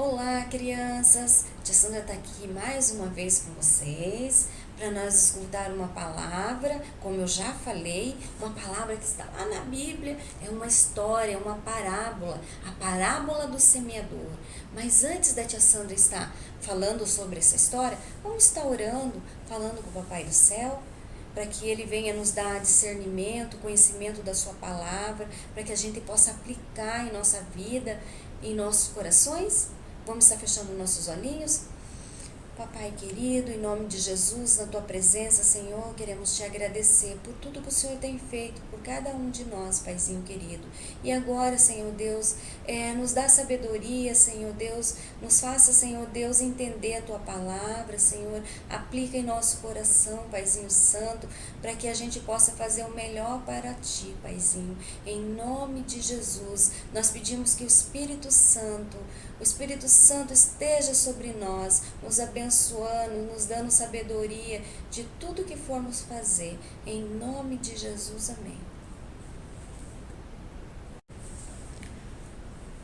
Olá, crianças! Tia Sandra está aqui mais uma vez com vocês para nós escutar uma palavra, como eu já falei, uma palavra que está lá na Bíblia, é uma história, uma parábola, a parábola do semeador. Mas antes da tia Sandra estar falando sobre essa história, vamos estar orando, falando com o Papai do Céu, para que Ele venha nos dar discernimento, conhecimento da sua palavra, para que a gente possa aplicar em nossa vida, em nossos corações. Vamos estar fechando nossos olhinhos. Papai querido, em nome de Jesus, na Tua presença, Senhor, queremos Te agradecer por tudo que o Senhor tem feito, por cada um de nós, Paizinho querido. E agora, Senhor Deus, nos dá sabedoria, Senhor Deus, nos faça, Senhor Deus, entender a Tua palavra, Senhor, aplica em nosso coração, Paizinho Santo, para que a gente possa fazer o melhor para Ti, Paizinho. Em nome de Jesus, nós pedimos que o Espírito Santo esteja sobre nós, nos abençoando, nos dando sabedoria de tudo que formos fazer. Em nome de Jesus, amém.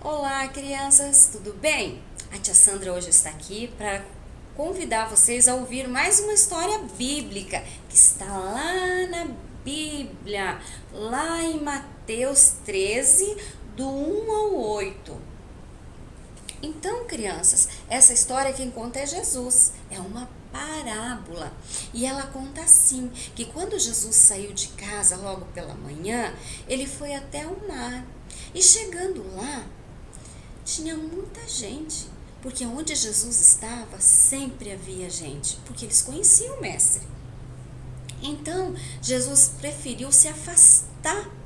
Olá, crianças, tudo bem? A tia Sandra hoje está aqui para convidar vocês a ouvir mais uma história bíblica que está lá na Bíblia, lá em Mateus 13, do 1 ao 8. Então, crianças, essa história quem conta é Jesus, é uma parábola. E ela conta assim, que quando Jesus saiu de casa logo pela manhã, ele foi até o mar. E chegando lá, tinha muita gente, porque onde Jesus estava sempre havia gente, porque eles conheciam o mestre. Então, Jesus preferiu se afastar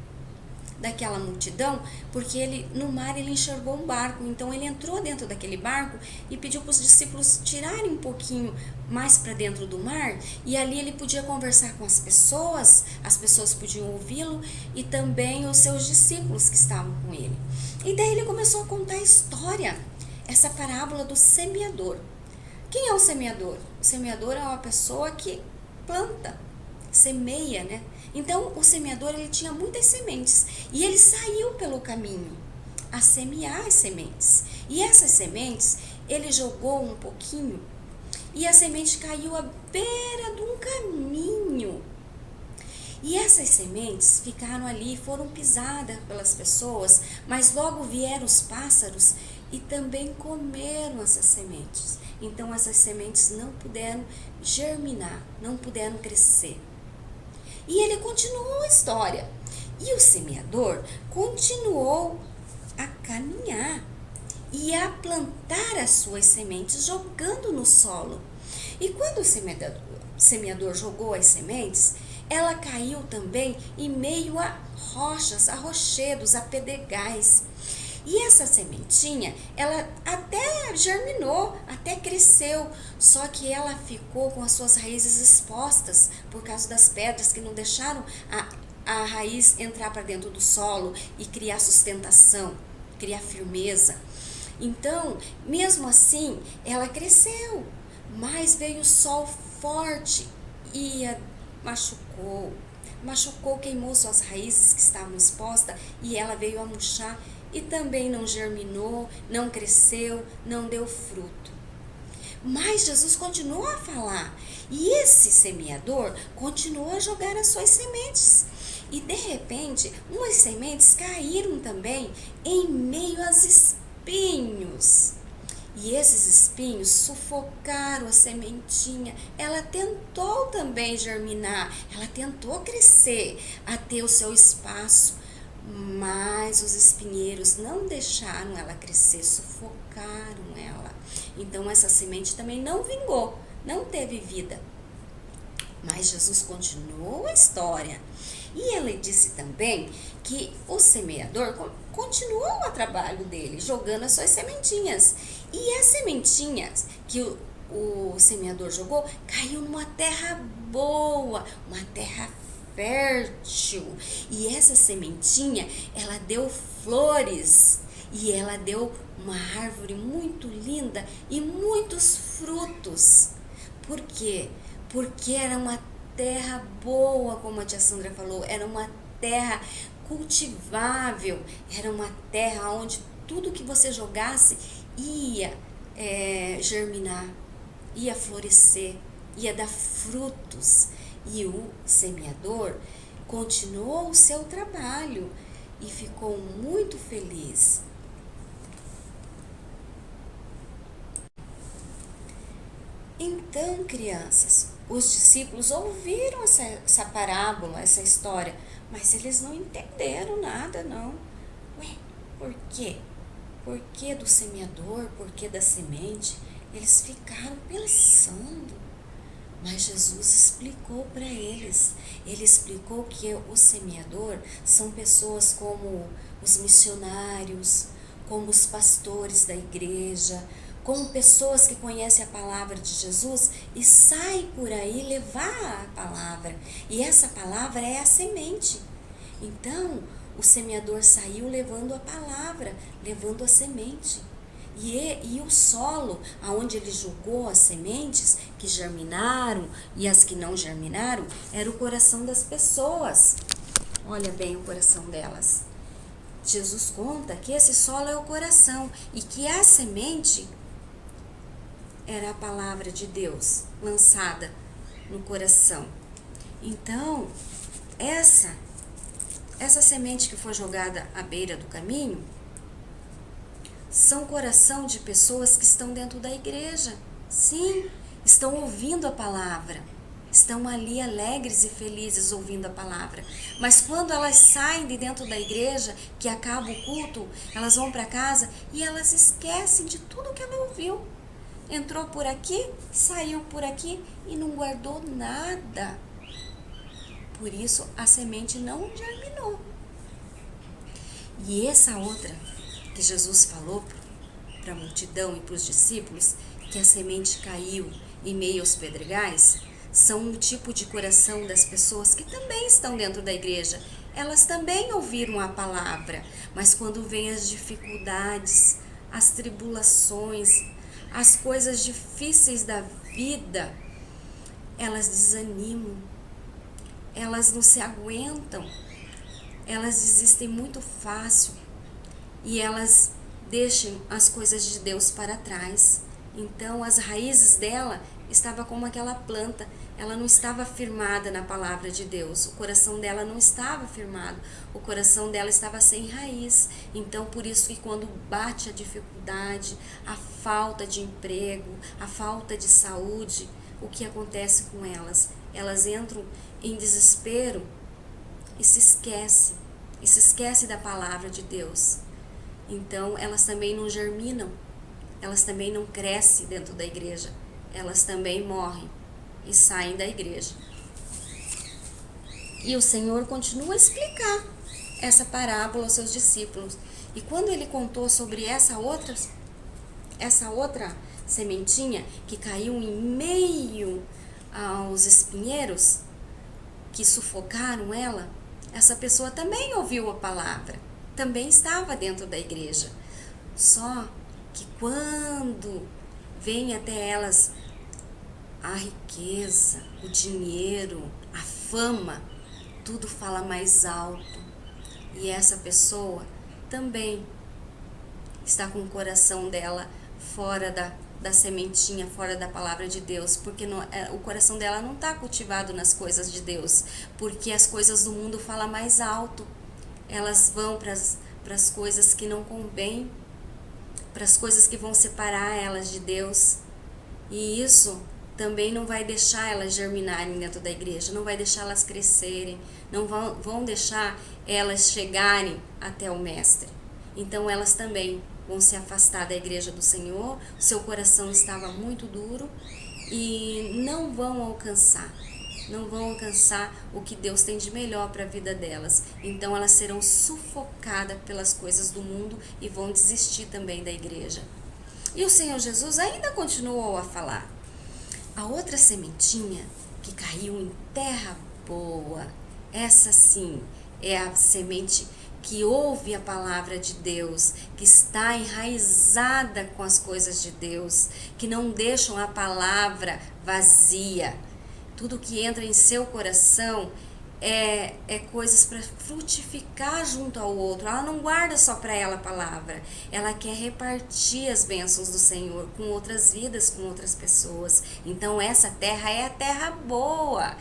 daquela multidão, porque no mar ele enxergou um barco, então ele entrou dentro daquele barco e pediu para os discípulos tirarem um pouquinho mais para dentro do mar, e ali ele podia conversar com as pessoas podiam ouvi-lo, e também os seus discípulos que estavam com ele. E daí ele começou a contar a história, essa parábola do semeador. Quem é o semeador? O semeador é uma pessoa que planta, semeia, né? Então, o semeador, ele tinha muitas sementes e ele saiu pelo caminho a semear as sementes. E essas sementes, ele jogou um pouquinho e a semente caiu à beira de um caminho. E essas sementes ficaram ali, foram pisadas pelas pessoas, mas logo vieram os pássaros e também comeram essas sementes. Então, essas sementes não puderam germinar, não puderam crescer. E ele continuou a história. E o semeador continuou a caminhar e a plantar as suas sementes, jogando no solo. E quando o semeador jogou as sementes, ela caiu também em meio a rochas, a rochedos, a pedregais. E essa sementinha, ela até germinou, até cresceu, só que ela ficou com as suas raízes expostas por causa das pedras que não deixaram a raiz entrar para dentro do solo e criar sustentação, criar firmeza. Então, mesmo assim, ela cresceu, mas veio o sol forte e a machucou, queimou suas raízes que estavam expostas e ela veio a murchar. E também não germinou, não cresceu, não deu fruto. Mas Jesus continuou a falar. E esse semeador continuou a jogar as suas sementes. E de repente, umas sementes caíram também em meio aos espinhos. E esses espinhos sufocaram a sementinha. Ela tentou também germinar, ela tentou crescer, a ter o seu espaço. Mas os espinheiros não deixaram ela crescer, sufocaram ela. Então essa semente também não vingou, não teve vida. Mas Jesus continuou a história. E ele disse também que o semeador continuou o trabalho dele, jogando as suas sementinhas. E as sementinhas que o semeador jogou caiu numa terra boa, uma terra fértil, e essa sementinha, ela deu flores, e ela deu uma árvore muito linda e muitos frutos. Por quê? Porque era uma terra boa, como a tia Sandra falou, era uma terra cultivável, era uma terra onde tudo que você jogasse ia germinar, ia florescer, ia dar frutos. E o semeador continuou o seu trabalho e ficou muito feliz. Então, crianças, os discípulos ouviram essa parábola, essa história, mas eles não entenderam nada, não. Ué, por quê? Por que do semeador? Por que da semente? Eles ficaram pensando. Mas Jesus explicou para eles. Ele explicou que o semeador são pessoas como os missionários, como os pastores da igreja, como pessoas que conhecem a palavra de Jesus e saem por aí levar a palavra. E essa palavra é a semente. Então, o semeador saiu levando a palavra, levando a semente. E o solo, aonde ele jogou as sementes que germinaram e as que não germinaram, era o coração das pessoas. Olha bem o coração delas. Jesus conta que esse solo é o coração e que a semente era a palavra de Deus lançada no coração. Então, essa semente que foi jogada à beira do caminho são coração de pessoas que estão dentro da igreja. Sim, estão ouvindo a palavra. Estão ali alegres e felizes ouvindo a palavra. Mas quando elas saem de dentro da igreja, que acaba o culto, elas vão para casa e elas esquecem de tudo que ela ouviu. Entrou por aqui, saiu por aqui e não guardou nada. Por isso a semente não germinou. E essa outra que Jesus falou para a multidão e para os discípulos, que a semente caiu em meio aos pedregais, são um tipo de coração das pessoas que também estão dentro da igreja. Elas também ouviram a palavra, mas quando vêm as dificuldades, as tribulações, as coisas difíceis da vida, elas desanimam, elas não se aguentam, elas desistem muito fácil e elas deixam as coisas de Deus para trás. Então as raízes dela estavam como aquela planta, ela não estava firmada na palavra de Deus, o coração dela não estava firmado, o coração dela estava sem raiz. Então por isso que quando bate a dificuldade, a falta de emprego, a falta de saúde, o que acontece com elas? Elas entram em desespero e se esquece da palavra de Deus. Então elas também não germinam, elas também não crescem dentro da igreja, elas também morrem e saem da igreja. E o Senhor continua a explicar essa parábola aos seus discípulos. E quando ele contou sobre essa outra sementinha que caiu em meio aos espinheiros que sufocaram ela, essa pessoa também ouviu a palavra, também estava dentro da igreja. Só que quando vem até elas a riqueza, o dinheiro, a fama, tudo fala mais alto. E essa pessoa também está com o coração dela fora da sementinha, fora da palavra de Deus, porque o coração dela não está cultivado nas coisas de Deus, porque as coisas do mundo falam mais alto. Elas vão para as coisas que não convêm, para as coisas que vão separar elas de Deus. E isso também não vai deixar elas germinarem dentro da igreja, não vai deixar elas crescerem, não vão deixar elas chegarem até o Mestre. Então elas também vão se afastar da igreja do Senhor, seu coração estava muito duro e não vão alcançar o que Deus tem de melhor para a vida delas. Então elas serão sufocadas pelas coisas do mundo e vão desistir também da igreja. E o Senhor Jesus ainda continuou a falar. A outra sementinha que caiu em terra boa, essa sim é a semente que ouve a palavra de Deus, que está enraizada com as coisas de Deus, que não deixam a palavra vazia. Tudo que entra em seu coração é coisas para frutificar junto ao outro. Ela não guarda só para ela a palavra. Ela quer repartir as bênçãos do Senhor com outras vidas, com outras pessoas. Então essa terra é a terra boa.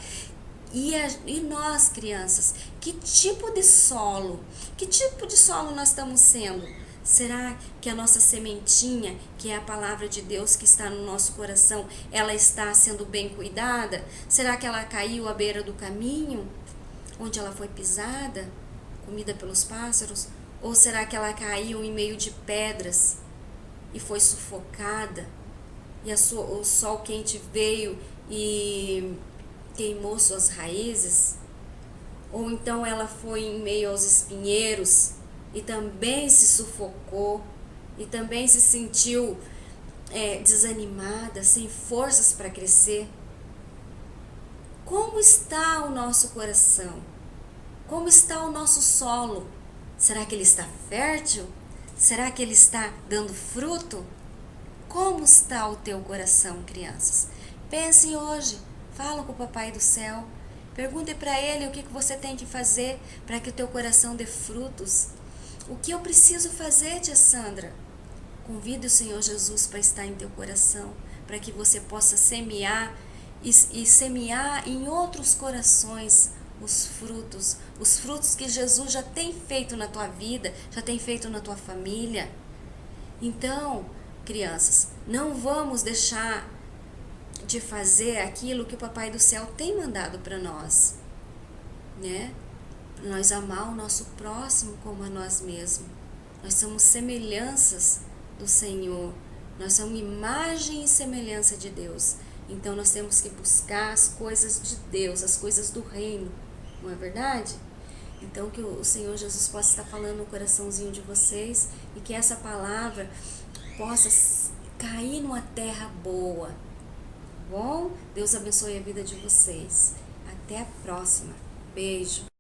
E nós, crianças, que tipo de solo nós estamos sendo? Será que a nossa sementinha, que é a palavra de Deus que está no nosso coração, ela está sendo bem cuidada? Será que ela caiu à beira do caminho, onde ela foi pisada, comida pelos pássaros? Ou será que ela caiu em meio de pedras e foi sufocada? E o sol quente veio e queimou suas raízes? Ou então ela foi em meio aos espinheiros e também se sufocou e também se sentiu desanimada, sem forças para crescer? Como está o nosso coração? Como está o nosso solo? Será que ele está fértil? Será que ele está dando fruto? Como está o teu coração, crianças? Pensem hoje, fala com o Papai do Céu, pergunte para ele o que você tem que fazer para que o teu coração dê frutos. O que eu preciso fazer, tia Sandra? Convide o Senhor Jesus para estar em teu coração, para que você possa semear e semear em outros corações os frutos que Jesus já tem feito na tua vida, já tem feito na tua família. Então, crianças, não vamos deixar de fazer aquilo que o Papai do Céu tem mandado para nós, né? Nós amar o nosso próximo como a nós mesmos. Nós somos semelhanças do Senhor. Nós somos imagem e semelhança de Deus. Então nós temos que buscar as coisas de Deus, as coisas do reino. Não é verdade? Então que o Senhor Jesus possa estar falando no coraçãozinho de vocês e que essa palavra possa cair numa terra boa. Tá bom? Deus abençoe a vida de vocês. Até a próxima. Beijo.